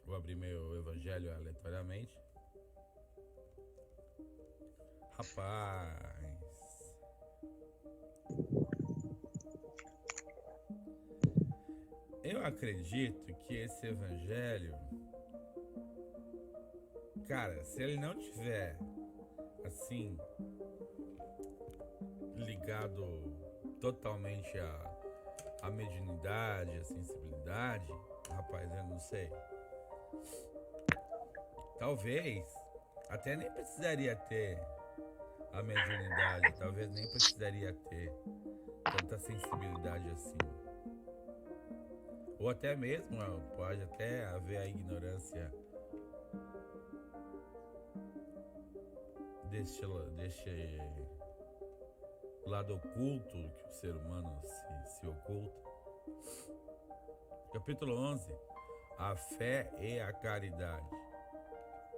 Vou abrir meu evangelho aleatoriamente. Rapaz, eu acredito que esse evangelho, cara, se ele não tiver assim ligado totalmente à mediunidade, à sensibilidade, rapaz, eu não sei. Talvez até nem precisaria ter a mediunidade, talvez nem precisaria ter tanta sensibilidade assim. Ou até mesmo pode até haver a ignorância deste lado oculto que o ser humano se oculta. Capítulo 11, a fé e a caridade.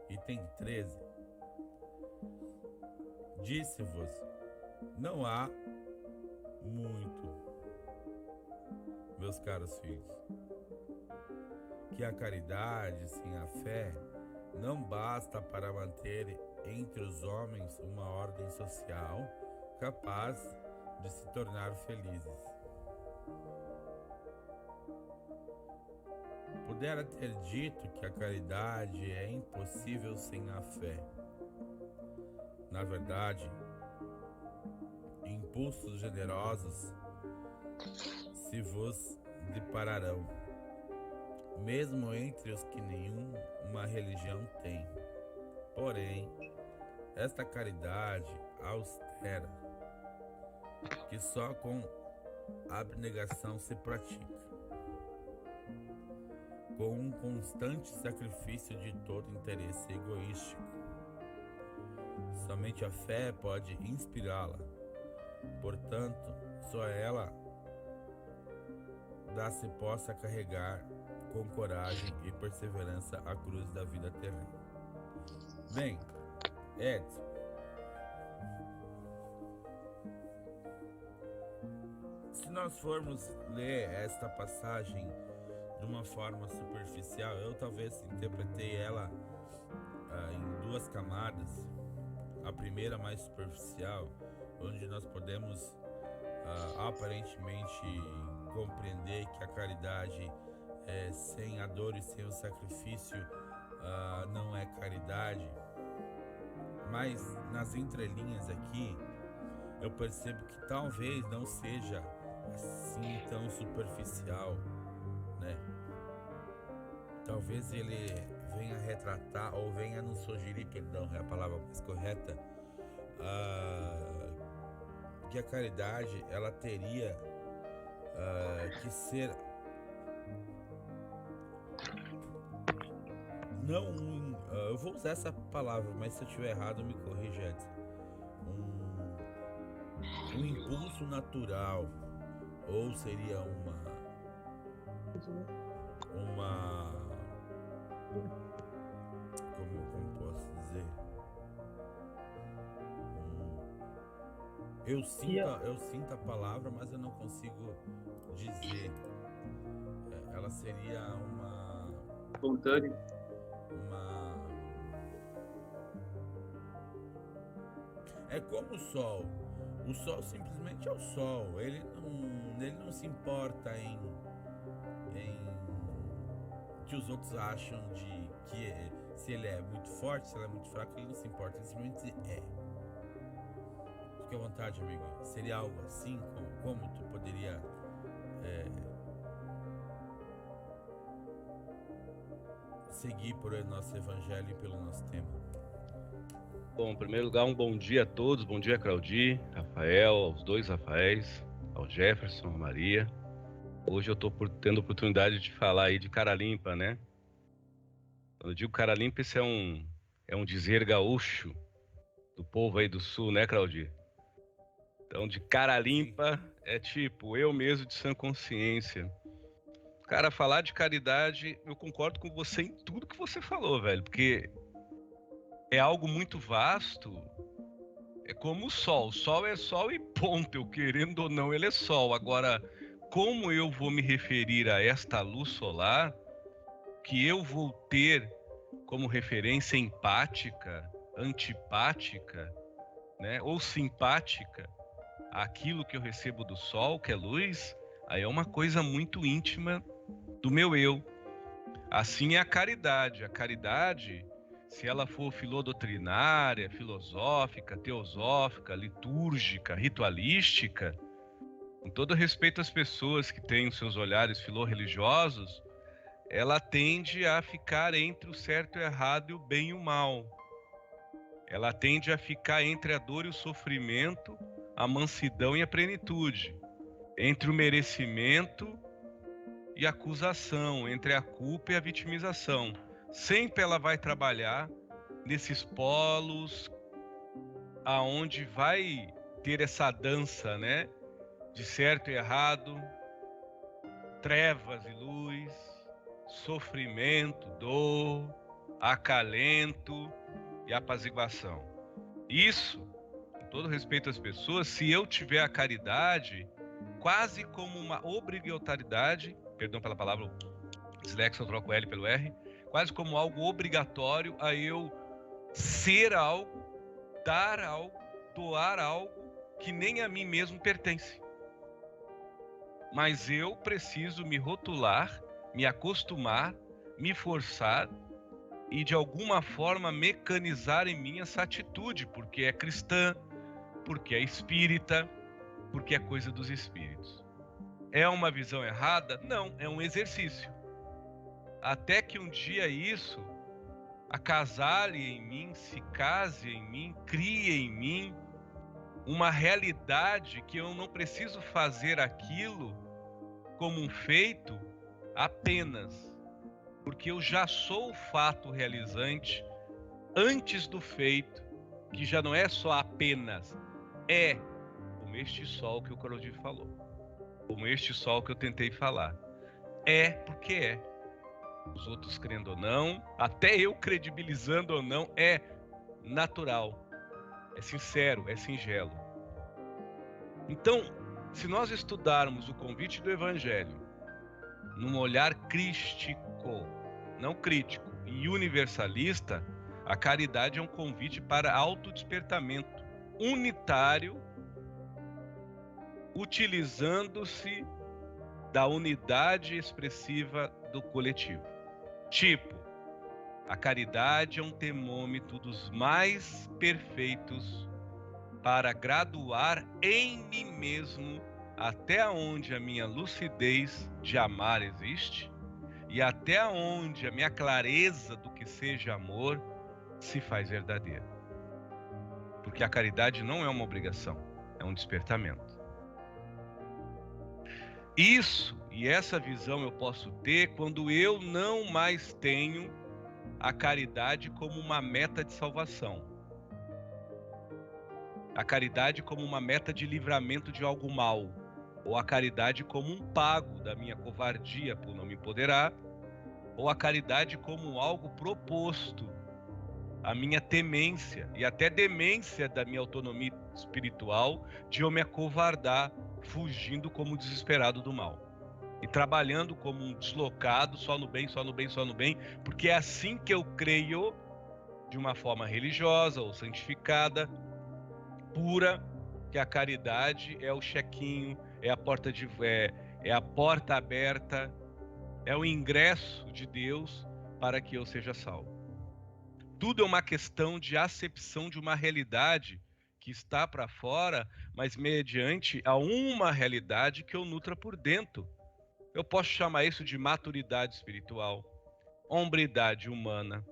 Item 13. Disse-vos, não há muito, meus caros filhos, que a caridade sem a fé não basta para manter entre os homens uma ordem social capaz de se tornar felizes. Pudera ter dito que a caridade é impossível sem a fé. Na verdade, impulsos generosos se vos depararão, mesmo entre os que nenhuma religião tem. Porém, esta caridade austera, que só com abnegação se pratica, com um constante sacrifício de todo interesse egoístico. Somente a fé pode inspirá-la. Portanto, só ela se possa carregar com coragem e perseverança a cruz da vida terrena. Bem, Edson, se nós formos ler esta passagem de uma forma superficial, eu talvez interpretei ela em duas camadas. A primeira mais superficial, onde nós podemos aparentemente compreender que a caridade sem a dor e sem o sacrifício não é caridade. Mas nas entrelinhas aqui eu percebo que talvez não seja assim tão superficial, né? Talvez ele venha retratar ou venha nos sugerir, perdão, é a palavra mais correta, que a caridade ela teria que ser não eu vou usar essa palavra, mas se eu estiver errado me corrija, Edson. Um impulso natural, ou seria como posso dizer, eu sinto a palavra, mas eu não consigo dizer. Ela seria espontâneo. É como o sol. O sol simplesmente é o sol. Ele não se importa em que os outros acham de que se ele é muito forte, se ele é muito fraco, ele não se importa. Ele simplesmente é. Fique à vontade, amigo. Seria algo assim? Como tu poderia seguir por nosso evangelho e pelo nosso tema? Bom, em primeiro lugar, um bom dia a todos. Bom dia, Claudir, Rafael, aos dois Rafaéis, ao Jefferson, a Maria. Hoje eu estou tendo a oportunidade de falar aí de cara limpa, né? Quando eu digo cara limpa, isso é um dizer gaúcho do povo aí do sul, né, Claudir? Então, de cara limpa é tipo, eu mesmo de sã consciência. Cara, falar de caridade, eu concordo com você em tudo que você falou, velho, porque é algo muito vasto. É como o sol é sol e ponto, eu querendo ou não, ele é sol. Agora, como eu vou me referir a esta luz solar, que eu vou ter como referência empática, antipática, né, ou simpática, aquilo que eu recebo do sol, que é luz, aí é uma coisa muito íntima do meu eu. Assim é a caridade. A caridade, se ela for filodoutrinária, filosófica, teosófica, litúrgica, ritualística, com todo respeito às pessoas que têm os seus olhares filorreligiosos, ela tende a ficar entre o certo e o errado e o bem e o mal. Ela tende a ficar entre a dor e o sofrimento, a mansidão e a plenitude, entre o merecimento e a acusação, entre a culpa e a vitimização. Sempre ela vai trabalhar nesses polos aonde vai ter essa dança, né, de certo e errado, trevas e luz, sofrimento, dor, acalento e apaziguação. Isso, com todo respeito às pessoas, se eu tiver a caridade quase como uma obrigatoriedade, perdão pela palavra, dislexo, eu troco o L pelo R, quase como algo obrigatório a eu ser algo, dar algo, doar algo que nem a mim mesmo pertence. Mas eu preciso me rotular, me acostumar, me forçar e de alguma forma mecanizar em mim essa atitude, porque é cristã, porque é espírita, porque é coisa dos espíritos. É uma visão errada? Não, é um exercício. Até que um dia isso acasale em mim, se case em mim, crie em mim uma realidade que eu não preciso fazer aquilo como um feito apenas, porque eu já sou o fato realizante antes do feito, que já não é só apenas, é como este sol que o Claudir falou, como este sol que eu tentei falar. É porque é. Os outros crendo ou não, até eu credibilizando ou não, é natural, é sincero, é singelo. Então, se nós estudarmos o convite do Evangelho num olhar crístico, não crítico, e universalista, a caridade é um convite para autodespertamento unitário, utilizando-se da unidade expressiva do coletivo. Tipo, a caridade é um termômetro dos mais perfeitos para graduar em mim mesmo até onde a minha lucidez de amar existe e até onde a minha clareza do que seja amor se faz verdadeira. Porque a caridade não é uma obrigação, é um despertamento. Isso e essa visão eu posso ter quando eu não mais tenho a caridade como uma meta de salvação. A caridade como uma meta de livramento de algo mal. Ou a caridade como um pago da minha covardia por não me empoderar. Ou a caridade como algo proposto. A minha temência e até demência da minha autonomia espiritual de eu me acovardar, fugindo como desesperado do mal. E trabalhando como um deslocado, só no bem, só no bem, só no bem, porque é assim que eu creio, de uma forma religiosa ou santificada, pura, que a caridade é o chequinho, é a porta é a porta aberta, é o ingresso de Deus para que eu seja salvo. Tudo é uma questão de acepção de uma realidade que está para fora, mas mediante a uma realidade que eu nutra por dentro. Eu posso chamar isso de maturidade espiritual, hombridade humana,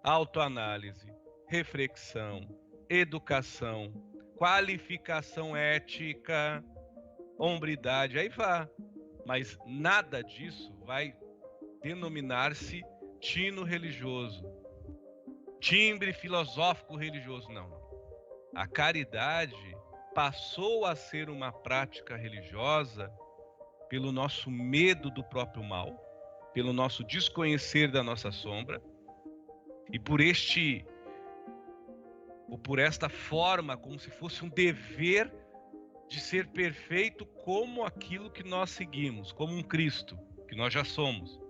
autoanálise, reflexão, educação, qualificação ética, hombridade, aí vá. Mas nada disso vai denominar-se tino religioso, timbre filosófico religioso, não. A caridade passou a ser uma prática religiosa pelo nosso medo do próprio mal, pelo nosso desconhecer da nossa sombra, e por esta forma, como se fosse um dever de ser perfeito como aquilo que nós seguimos, como um Cristo, que nós já somos.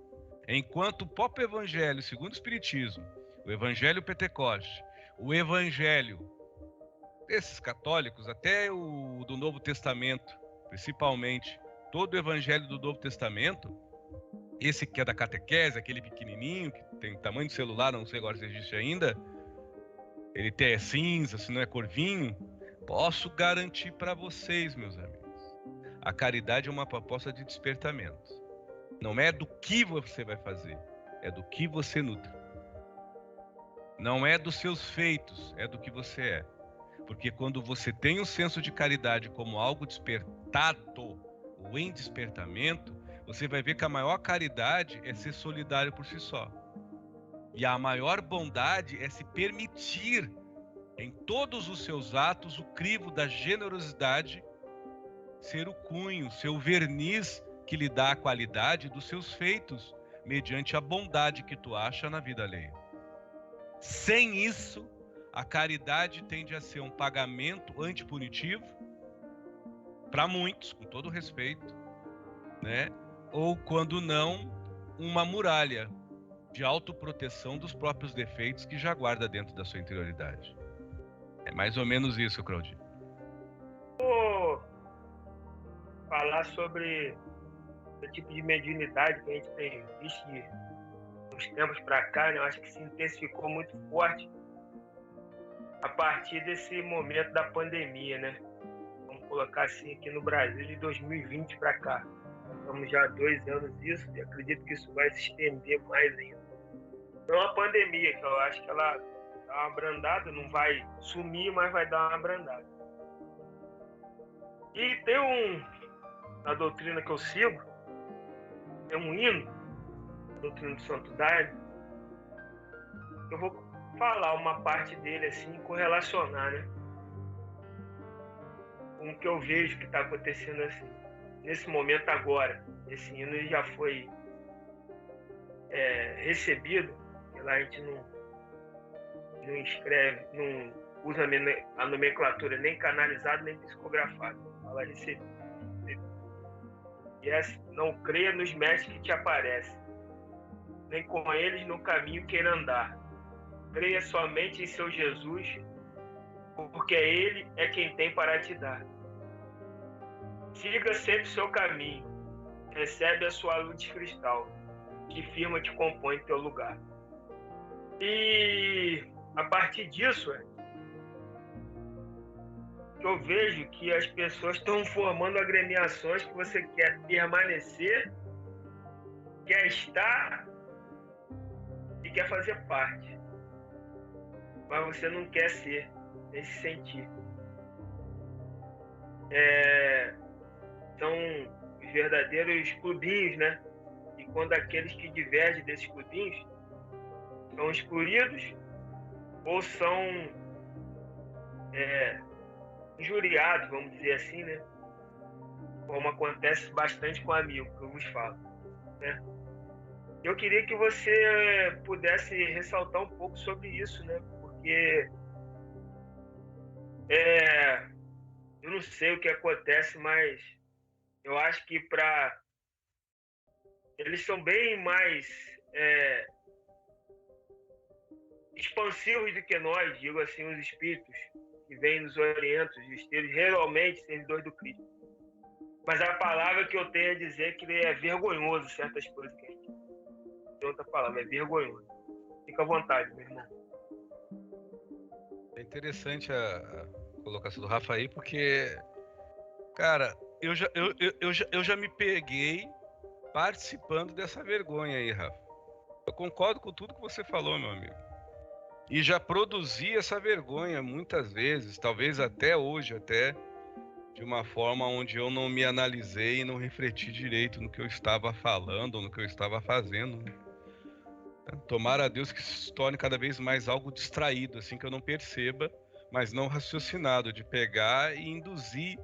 Enquanto o próprio Evangelho, segundo o Espiritismo, o Evangelho Pentecoste, o Evangelho desses católicos, até o do Novo Testamento, principalmente, todo o Evangelho do Novo Testamento, esse que é da catequese, aquele pequenininho, que tem tamanho de celular, não sei agora se existe ainda, ele é cinza, se não é cor vinho, posso garantir para vocês, meus amigos, a caridade é uma proposta de despertamento. Não é do que você vai fazer, é do que você nutre. Não é dos seus feitos, é do que você é. Porque quando você tem um senso de caridade como algo despertado, ou em despertamento, você vai ver que a maior caridade é ser solidário por si só. E a maior bondade é se permitir, em todos os seus atos, o crivo da generosidade ser o cunho, ser o verniz que lhe dá a qualidade dos seus feitos, mediante a bondade que tu acha na vida alheia. Sem isso, a caridade tende a ser um pagamento antipunitivo, para muitos, com todo respeito, né? Ou, quando não, uma muralha de autoproteção dos próprios defeitos que já guarda dentro da sua interioridade. É mais ou menos isso, Claudio. Vou falar sobre o tipo de mediunidade que a gente tem visto uns tempos para cá, né? Eu acho que se intensificou muito forte a partir desse momento da pandemia, né? Vamos colocar assim, aqui no Brasil, de 2020 para cá. Nós estamos já há 2 anos nisso e acredito que isso vai se estender mais ainda. Então, a pandemia, que eu acho que ela dá uma abrandada, não vai sumir, mas vai dar uma abrandada. E tem na doutrina que eu sigo, tem um hino, a doutrina do Santo Daime. Eu vou falar uma parte dele assim, correlacionar, né? Com o que eu vejo que está acontecendo assim. Nesse momento agora, esse hino ele já foi recebido, porque lá a gente não escreve, não usa a nomenclatura nem canalizado, nem psicografado. Fala recebido. E não creia nos mestres que te aparecem, nem com eles no caminho queira andar. Creia somente em seu Jesus, porque ele é quem tem para te dar. Siga sempre seu caminho, recebe a sua luz de cristal, que firma te compõe em teu lugar. E a partir disso, eu vejo que as pessoas estão formando agremiações que você quer permanecer, quer estar e quer fazer parte. Mas você não quer ser, nem se sentir. São os verdadeiros clubinhos, né? E quando aqueles que divergem desses clubinhos são excluídos ou são injuriados, vamos dizer assim, né? Como acontece bastante com amigo, que eu vos falo, né? Eu queria que você pudesse ressaltar um pouco sobre isso, né? Porque eu não sei o que acontece, mas eu acho que eles são bem mais expansivos do que nós, digo assim, os espíritos que vêm nos orientam, os espíritos realmente servidores do Cristo. Mas a palavra que eu tenho a dizer é que é vergonhoso certas coisas que a gente tem outra palavra, é vergonhoso. Fica à vontade, meu irmão. É interessante a colocação do Rafa aí, porque, cara, eu já me peguei participando dessa vergonha aí, Rafa. Eu concordo com tudo que você falou, meu amigo. E já produzi essa vergonha muitas vezes, talvez até hoje, até de uma forma onde eu não me analisei e não refleti direito no que eu estava falando ou no que eu estava fazendo. Tomara a Deus que se torne cada vez mais algo distraído, assim, que eu não perceba, mas não raciocinado, de pegar e induzir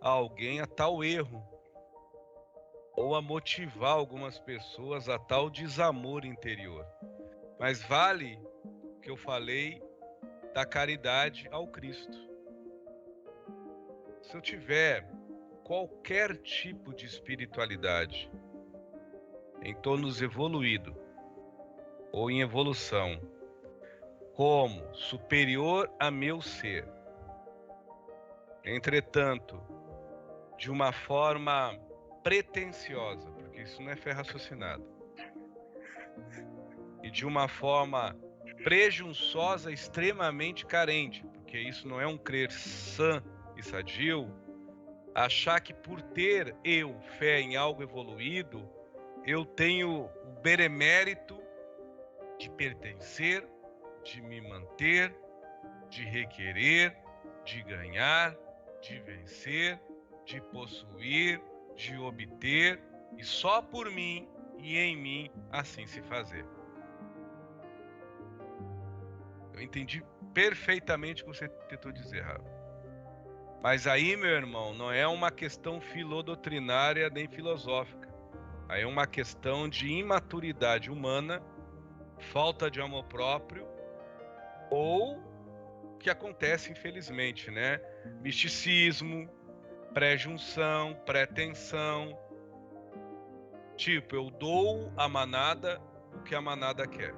alguém a tal erro, ou a motivar algumas pessoas a tal desamor interior. Mas vale o que eu falei da caridade ao Cristo. Se eu tiver qualquer tipo de espiritualidade em tônus evoluído ou em evolução, como superior a meu ser, entretanto, de uma forma pretensiosa, porque isso não é fé raciocinada, e de uma forma presunçosa, extremamente carente, porque isso não é um crer sã e sadio, achar que por ter eu fé em algo evoluído, eu tenho o benemérito de pertencer, de me manter, de requerer, de ganhar, de vencer, de possuir, de obter, e só por mim e em mim assim se fazer. Eu entendi perfeitamente o que você tentou dizer, Rafa. Mas aí, meu irmão, não é uma questão filodoutrinária nem filosófica. Aí é uma questão de imaturidade humana, falta de amor próprio, ou que acontece, infelizmente, né? Misticismo, pré-junção, pretensão. Tipo, eu dou à manada o que a manada quer.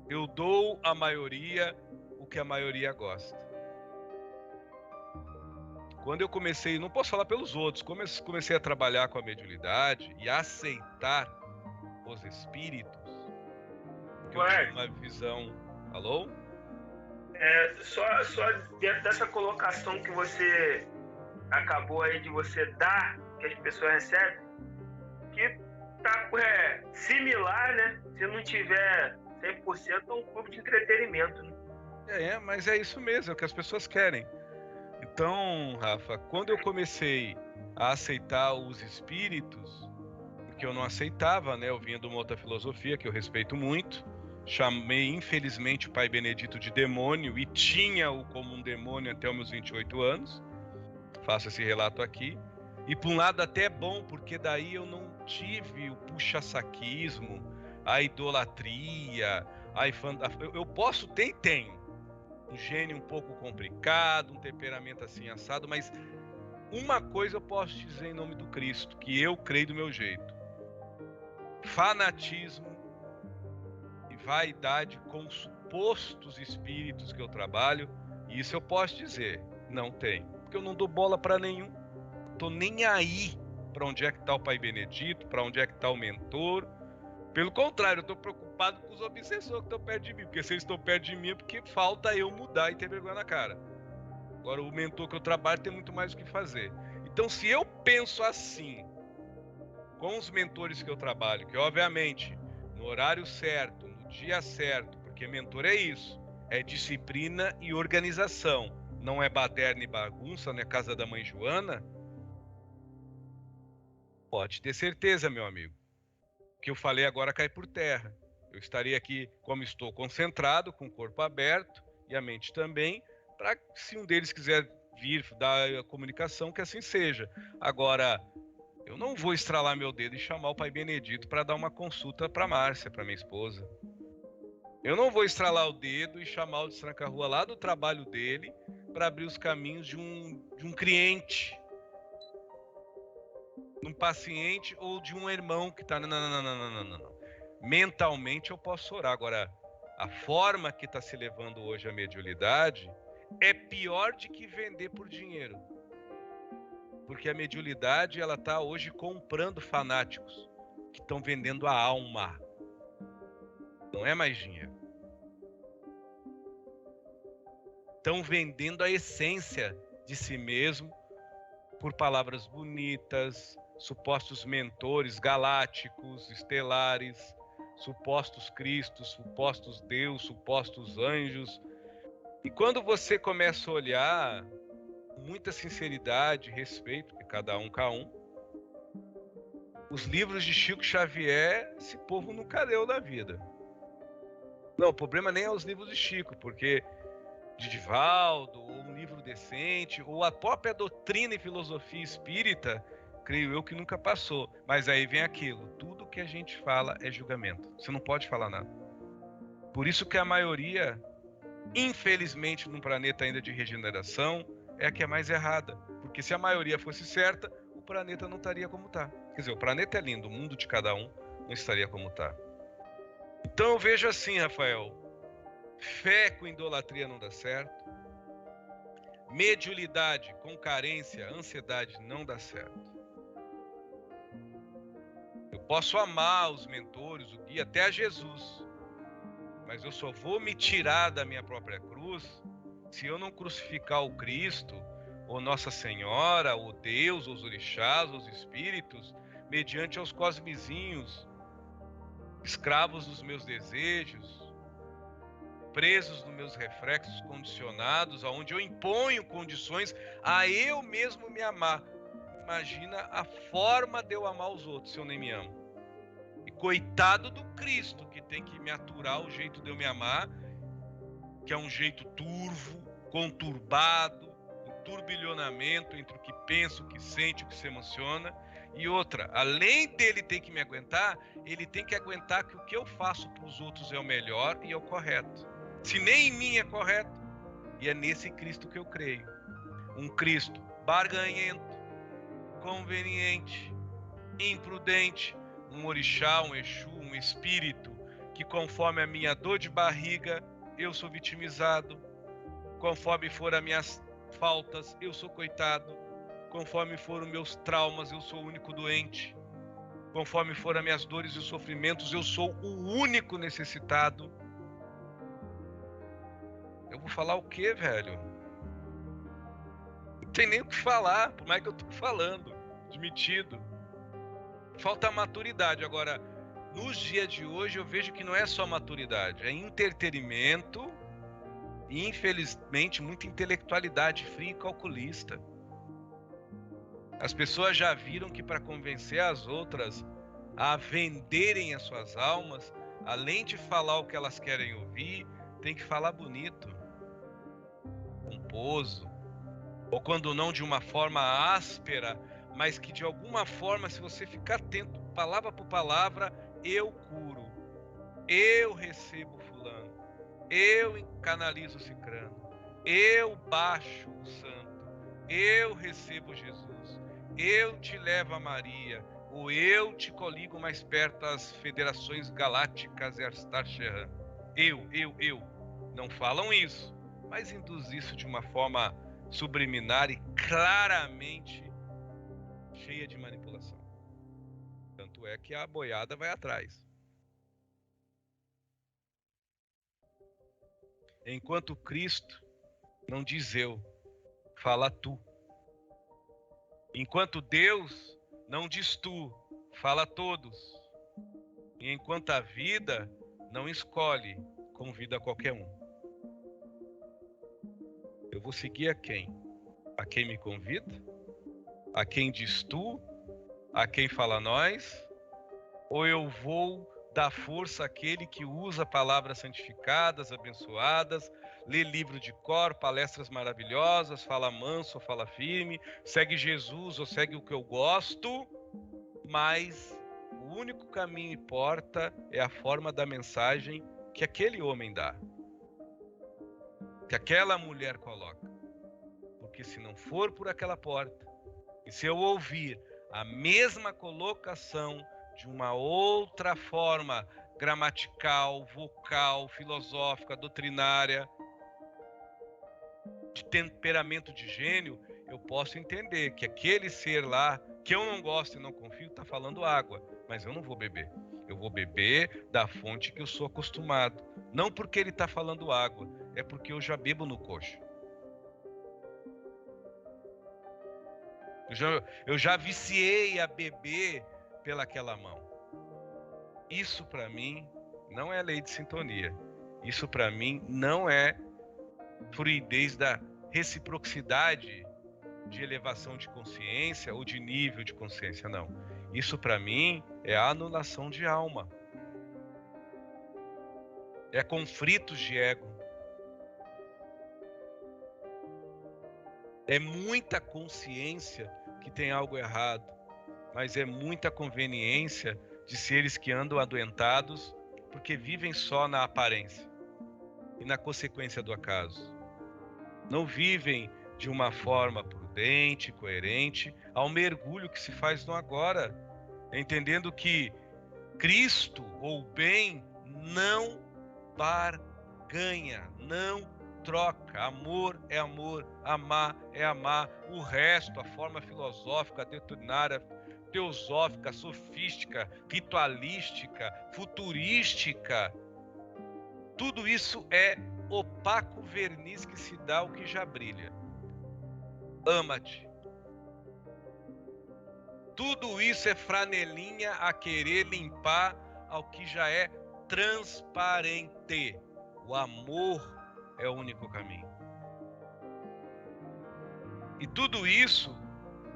Eu dou à maioria o que a maioria gosta. Quando eu comecei, não posso falar pelos outros, comecei a trabalhar com a mediunidade e a aceitar os espíritos, que eu tinha uma visão... Alô? Só dentro dessa colocação que você acabou aí de você dar, que as pessoas recebem, que tá similar, né? Se não tiver 100%, é um clube de entretenimento, né? Mas é isso mesmo, é o que as pessoas querem. Então, Rafa, quando eu comecei a aceitar os espíritos, porque eu não aceitava, né? Eu vinha de uma outra filosofia que eu respeito muito, chamei infelizmente o Pai Benedito de demônio e tinha-o como um demônio até os meus 28 anos, faço esse relato aqui, e por um lado até é bom, porque daí eu não tive o puxa-saquismo, a idolatria, eu posso ter e tenho, um gênio um pouco complicado, um temperamento assim assado, mas uma coisa eu posso te dizer em nome do Cristo, que eu creio do meu jeito: fanatismo e vaidade com supostos espíritos que eu trabalho, isso eu posso dizer, não tem, porque eu não dou bola para nenhum, tô nem aí para onde é que tá o Pai Benedito, para onde é que tá o mentor. Pelo contrário, eu tô preocupado com os obsessores que estão perto de mim, porque se eles estão perto de mim é porque falta eu mudar e ter vergonha na cara. Agora, o mentor que eu trabalho tem muito mais o que fazer. Então, se eu penso assim com os mentores que eu trabalho, que obviamente no horário certo, no dia certo, porque mentor é isso, é disciplina e organização, não é baderna e bagunça, não é casa da mãe Joana, pode ter certeza, meu amigo, que eu falei agora cai por terra. Eu estaria aqui, como estou, concentrado, com o corpo aberto e a mente também, para se um deles quiser vir dar a comunicação, que assim seja. Agora, eu não vou estralar meu dedo e chamar o Pai Benedito para dar uma consulta para Márcia, para minha esposa. Eu não vou estralar o dedo e chamar o destranca-rua lá do trabalho dele para abrir os caminhos de um cliente, de um paciente ou de um irmão que está... Não. Mentalmente eu posso orar. Agora, a forma que está se levando hoje a mediunidade é pior de que vender por dinheiro. Porque a mediunidade, ela está hoje comprando fanáticos que estão vendendo a alma. Não é mais dinheiro. Estão vendendo a essência de si mesmo por palavras bonitas, supostos mentores galácticos, estelares, supostos Cristos, supostos Deus, supostos anjos. E quando você começa a olhar com muita sinceridade e respeito, porque cada um, Os livros de Chico Xavier, esse povo nunca leu na vida. Não, o problema nem é os livros de Chico, porque de Divaldo, ou um livro decente, ou a própria doutrina e filosofia espírita, creio eu que nunca passou. Mas aí vem aquilo, tudo que a gente fala é julgamento. Você não pode falar nada. Por isso que a maioria, infelizmente, num planeta ainda de regeneração, é a que é mais errada. Porque se a maioria fosse certa, o planeta não estaria como está. Quer dizer, o planeta é lindo, o mundo de cada um não estaria como está. Então eu vejo assim, Rafael, fé com idolatria não dá certo, mediunidade com carência, ansiedade não dá certo. Eu posso amar os mentores, o guia, até a Jesus, mas eu só vou me tirar da minha própria cruz se eu não crucificar o Cristo, ou Nossa Senhora, ou Deus, ou os orixás, ou os espíritos, mediante aos cosmezinhos, escravos dos meus desejos, presos nos meus reflexos condicionados, aonde eu imponho condições a eu mesmo me amar. Imagina a forma de eu amar os outros se eu nem me amo. E coitado do Cristo, que tem que me aturar o jeito de eu me amar, que é um jeito turvo, conturbado, um turbilhonamento entre o que pensa, o que sente, o que se emociona. E outra, além dele ter que me aguentar, ele tem que aguentar que o que eu faço para os outros é o melhor e é o correto. Se nem em mim é correto, e é nesse Cristo que eu creio. Um Cristo barganhento, conveniente, imprudente, um orixá, um exu, um espírito, que conforme a minha dor de barriga, eu sou vitimizado, conforme for as minhas faltas, eu sou coitado, conforme foram meus traumas, eu sou o único doente, conforme foram as minhas dores e os sofrimentos, eu sou o único necessitado. Eu vou falar o quê, velho? Não tem nem o que falar, por mais que eu tô falando, admitido. Falta maturidade. Agora, nos dias de hoje, eu vejo que não é só maturidade, é entretenimento e, infelizmente, muita intelectualidade fria e calculista. As pessoas já viram que para convencer as outras a venderem as suas almas, além de falar o que elas querem ouvir, tem que falar bonito, pomposo, ou quando não de uma forma áspera, mas que de alguma forma, se você ficar atento, palavra por palavra, eu curo, eu recebo fulano, eu canalizo o cicrano, eu baixo o santo, eu recebo Jesus, eu te levo a Maria, ou eu te coligo mais perto às federações galácticas e Star Sherran. Eu. Não falam isso, mas induz isso de uma forma subliminar e claramente cheia de manipulação. Tanto é que a boiada vai atrás. Enquanto Cristo não diz eu, fala tu. Enquanto Deus não diz tu, fala todos. E enquanto a vida não escolhe, convida qualquer um. Eu vou seguir a quem? A quem me convida? A quem diz tu? A quem fala nós? Ou eu vou dar força àquele que usa palavras santificadas, abençoadas, lê livro de cor, palestras maravilhosas, fala manso ou fala firme, segue Jesus ou segue o que eu gosto, mas o único caminho e porta é a forma da mensagem que aquele homem dá, que aquela mulher coloca. Porque se não for por aquela porta, e se eu ouvir a mesma colocação de uma outra forma gramatical, vocal, filosófica, doutrinária, de temperamento de gênio, eu posso entender que aquele ser lá, que eu não gosto e não confio, está falando água, mas eu não vou beber. Eu vou beber da fonte que eu sou acostumado. Não porque ele está falando água, é porque eu já bebo no coxo. Eu já viciei a beber pelaquela mão. Isso para mim não é lei de sintonia. Isso para mim não é fluidez da reciprocidade de elevação de consciência ou de nível de consciência, não. Isso para mim é anulação de alma. É conflitos de ego. É muita consciência que tem algo errado, mas é muita conveniência de seres que andam adoentados porque vivem só na aparência e na consequência do acaso. Não vivem de uma forma prudente, coerente, ao mergulho que se faz no agora, entendendo que Cristo ou o bem não barganha, não troca. Amor é amor, amar é amar. O resto, a forma filosófica, doutrinária, teosófica, sofística, ritualística, futurística, tudo isso é opaco verniz que se dá ao que já brilha. Ama-te. Tudo isso é franelinha a querer limpar ao que já é transparente. O amor é o único caminho. E tudo isso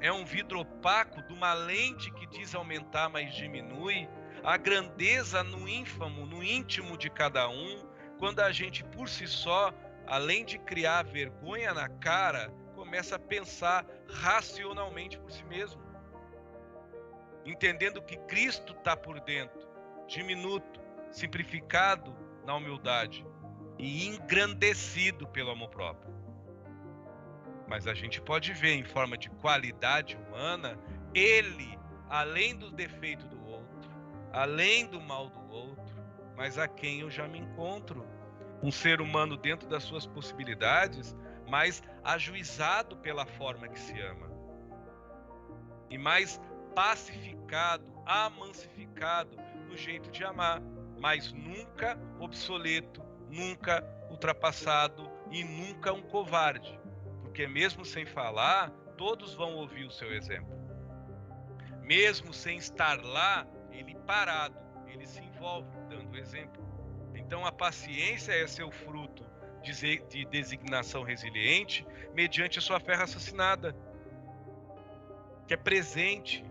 é um vidro opaco de uma lente que diz aumentar, mas diminui a grandeza no ínfamo, no íntimo de cada um, quando a gente por si só, além de criar vergonha na cara, começa a pensar racionalmente por si mesmo, entendendo que Cristo está por dentro, diminuto, simplificado na humildade e engrandecido pelo amor próprio. Mas a gente pode ver em forma de qualidade humana, ele, além do defeito do outro, além do mal do outro, mas a quem eu já me encontro. Um ser humano dentro das suas possibilidades, mas ajuizado pela forma que se ama. E mais pacificado, amancificado no jeito de amar, mas nunca obsoleto, nunca ultrapassado e nunca um covarde. Porque mesmo sem falar, todos vão ouvir o seu exemplo. Mesmo sem estar lá, ele parado, ele se envolve dando exemplo. Então a paciência é seu fruto de designação resiliente mediante a sua fé raciocinada, que é presente,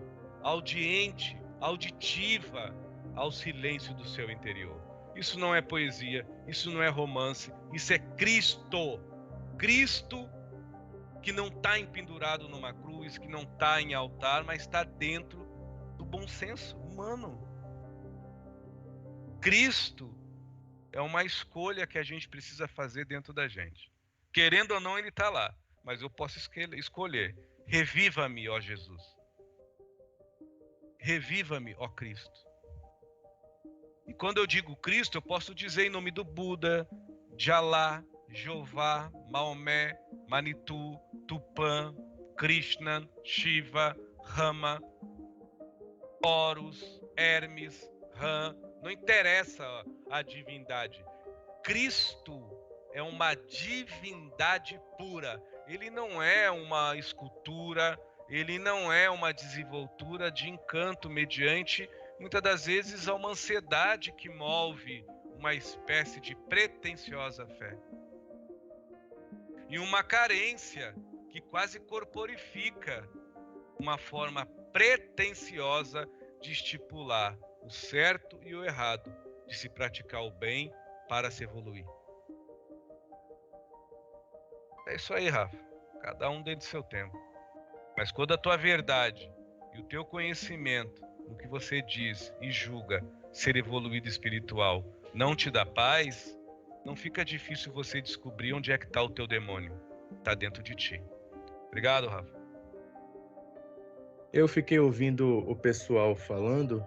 audiente, auditiva ao silêncio do seu interior. Isso não é poesia, isso não é romance, isso é Cristo. Cristo que não está empendurado numa cruz, que não está em altar, mas está dentro do bom senso humano. Cristo é uma escolha que a gente precisa fazer dentro da gente. Querendo ou não, ele está lá, mas eu posso escolher. Reviva-me, ó Jesus. Reviva-me, ó Cristo. E quando eu digo Cristo, eu posso dizer em nome do Buda, de Alá, Jeová, Maomé, Manitou, Tupã, Krishna, Shiva, Rama, Horus, Hermes, Ram, não interessa a divindade. Cristo é uma divindade pura. Ele não é uma escultura, ele não é uma desenvoltura de encanto mediante, muitas das vezes, a uma ansiedade que move uma espécie de pretensiosa fé. E uma carência que quase corporifica uma forma pretensiosa de estipular o certo e o errado, de se praticar o bem para se evoluir. É isso aí, Rafa. Cada um dentro do seu tempo. Mas quando a tua verdade e o teu conhecimento, no que você diz e julga ser evoluído espiritual, não te dá paz, não fica difícil você descobrir onde é que está o teu demônio. Está dentro de ti. Obrigado, Rafa. Eu fiquei ouvindo o pessoal falando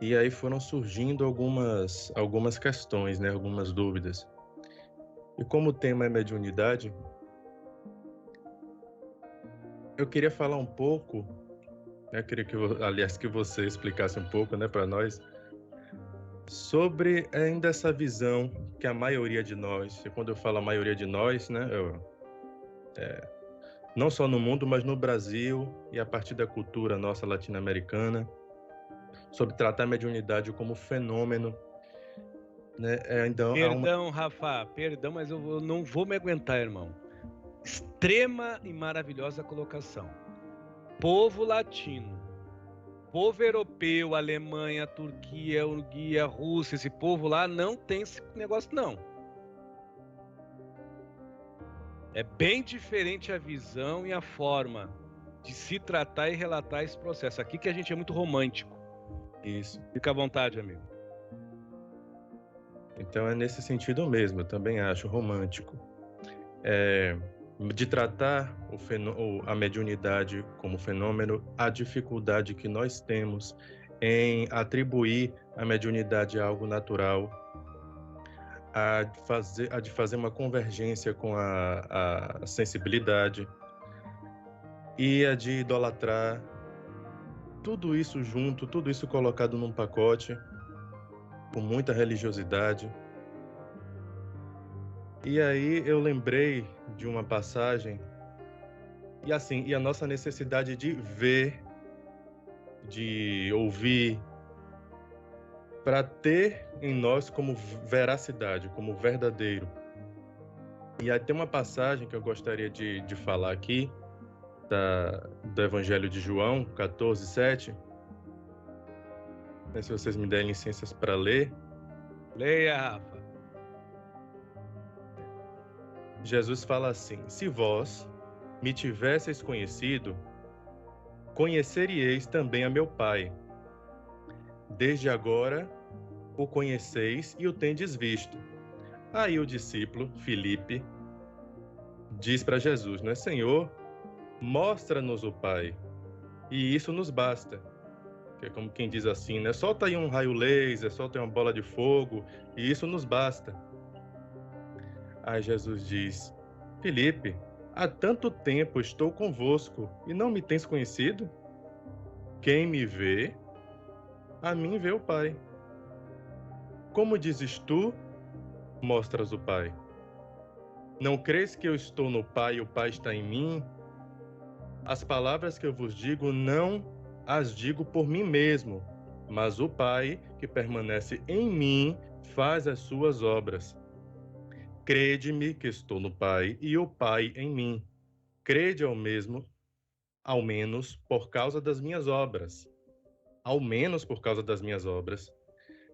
e aí foram surgindo algumas questões, né? Algumas dúvidas. E como o tema é mediunidade, eu queria falar um pouco, né? Queria que você explicasse um pouco, né, para nós, sobre ainda essa visão que a maioria de nós, e quando eu falo a maioria de nós, né, não só no mundo, mas no Brasil e a partir da cultura nossa latino-americana, sobre tratar a mediunidade como fenômeno, né? Perdão, Rafa, perdão, mas eu não vou me aguentar, irmão. Extrema e maravilhosa colocação. Povo latino povo europeu, Alemanha, Turquia, Hungria, Rússia, esse povo lá não tem esse negócio, não. É bem diferente a visão e a forma de se tratar e relatar esse processo. Aqui que a gente é muito romântico. Isso. Fica à vontade, amigo. Então é nesse sentido mesmo, eu também acho romântico. De tratar a mediunidade como fenômeno, a dificuldade que nós temos em atribuir a mediunidade a algo natural, a de fazer uma convergência com a sensibilidade e a de idolatrar, tudo isso junto, tudo isso colocado num pacote, com muita religiosidade. E aí eu lembrei de uma passagem, e a nossa necessidade de ver, de ouvir, para ter em nós como veracidade, como verdadeiro. E aí tem uma passagem que eu gostaria de falar aqui, do Evangelho de João, 14:7. Se vocês me derem licenças para ler. Leia, Rafa. Jesus fala assim: se vós me tivesseis conhecido, conheceríeis também a meu Pai. Desde agora o conheceis e o tendes visto. Aí o discípulo, Filipe, diz para Jesus, né? Senhor, mostra-nos o Pai, e isso nos basta. Que é como quem diz assim, né? Solta aí um raio laser, solta aí uma bola de fogo, e isso nos basta. Aí Jesus diz: Filipe, há tanto tempo estou convosco e não me tens conhecido? Quem me vê, a mim vê o Pai. Como dizes tu, mostras o Pai. Não crês que eu estou no Pai e o Pai está em mim? As palavras que eu vos digo não as digo por mim mesmo, mas o Pai que permanece em mim faz as suas obras. Crede-me que estou no Pai e o Pai em mim. Crede ao menos por causa das minhas obras. Ao menos por causa das minhas obras.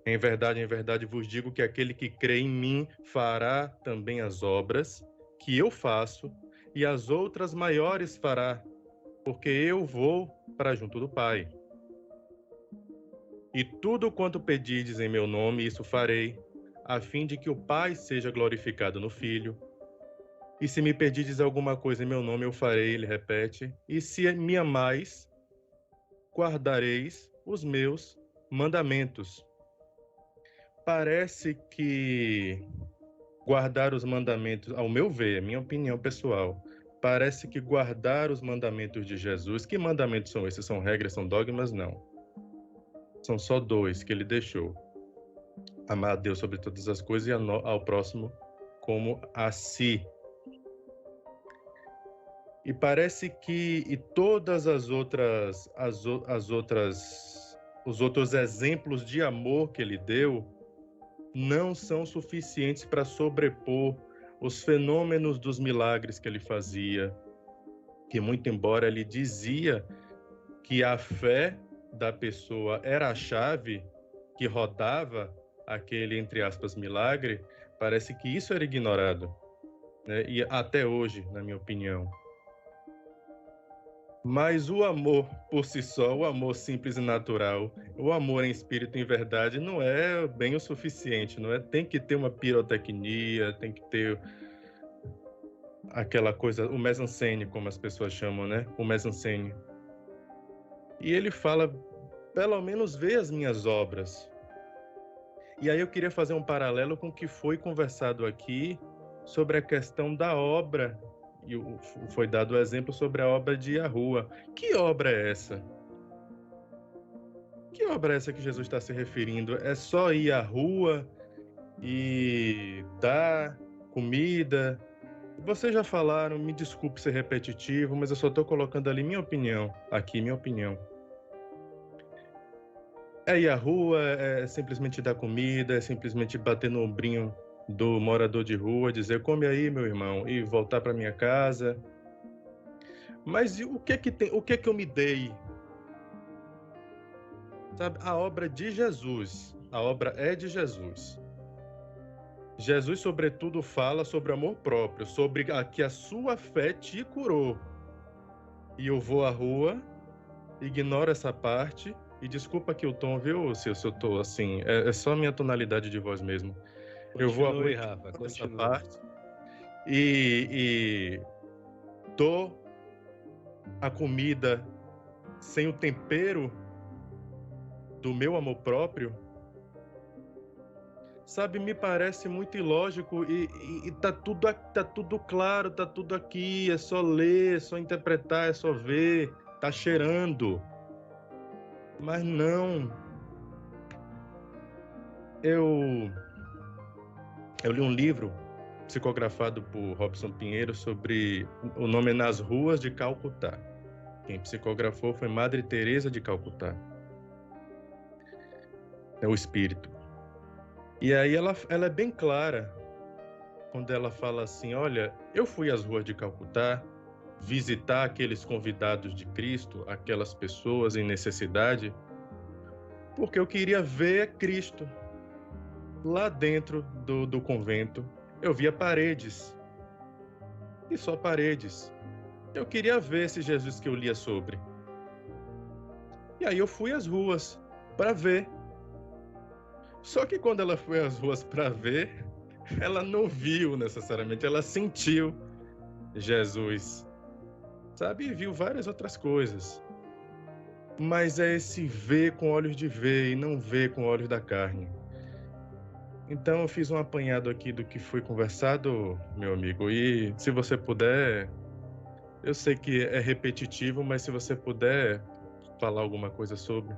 Em verdade vos digo que aquele que crê em mim fará também as obras que eu faço, e as outras maiores fará, porque eu vou para junto do Pai. E tudo quanto pedides em meu nome, isso farei, a fim de que o Pai seja glorificado no Filho. E se me pedides alguma coisa em meu nome, eu farei, ele repete. E se me amais, guardareis os meus mandamentos. Parece que guardar os mandamentos, ao meu ver, minha opinião pessoal, parece que guardar os mandamentos de Jesus, que mandamentos são esses? São regras, são dogmas? Não. São só 2 que ele deixou. Amar a Deus sobre todas as coisas e ao próximo como a si. E parece que todas os outros exemplos de amor que ele deu não são suficientes para sobrepor os fenômenos dos milagres que ele fazia, que muito embora ele dizia que a fé da pessoa era a chave que rodava aquele, entre aspas, milagre, parece que isso era ignorado, né? E até hoje, na minha opinião. Mas o amor por si só, o amor simples e natural, o amor em espírito e em verdade não é bem o suficiente, não é? Tem que ter uma pirotecnia, tem que ter aquela coisa, o mise-en-scène, como as pessoas chamam, né? O mise-en-scène. E ele fala, pelo menos vê as minhas obras. E aí eu queria fazer um paralelo com o que foi conversado aqui sobre a questão da obra. E foi dado o exemplo sobre a obra de Yahuwah. Que obra é essa? Que obra é essa que Jesus está se referindo? É só ir à rua e dar comida? Vocês já falaram, me desculpe ser repetitivo, mas eu só estou colocando ali minha opinião. Aqui, minha opinião. É ir à rua, é simplesmente dar comida, é simplesmente bater no ombrinho do morador de rua, dizer, come aí, meu irmão, e voltar para minha casa. Mas o que é que eu me dei? Sabe, a obra de Jesus, a obra é de Jesus. Jesus, sobretudo, fala sobre amor próprio, sobre que a sua fé te curou. E eu vou à rua, ignoro essa parte, e desculpa aqui o tom, viu, se eu tô assim, é só minha tonalidade de voz mesmo. Eu vou à rua, Continue, Rafa, essa continue. parte, e dou a comida sem o tempero do meu amor próprio, sabe, me parece muito ilógico e tá tudo claro, tá tudo aqui, é só ler, é só interpretar, é só ver, tá cheirando. Mas não. Eu li um livro psicografado por Robson Pinheiro sobre o nome é Nas Ruas de Calcutá. Quem psicografou foi Madre Teresa de Calcutá. É o espírito. E aí ela é bem clara quando ela fala assim, olha, eu fui às ruas de Calcutá visitar aqueles convidados de Cristo, aquelas pessoas em necessidade, porque eu queria ver Cristo. Lá dentro do convento, eu via paredes, e só paredes. Eu queria ver esse Jesus que eu lia sobre. E aí eu fui às ruas para ver. Só que quando ela foi às ruas para ver, ela não viu necessariamente, ela sentiu Jesus, sabe? E viu várias outras coisas. Mas é esse ver com olhos de ver e não ver com olhos da carne. Então eu fiz um apanhado aqui do que foi conversado, meu amigo, e se você puder, eu sei que é repetitivo, mas se você puder falar alguma coisa sobre.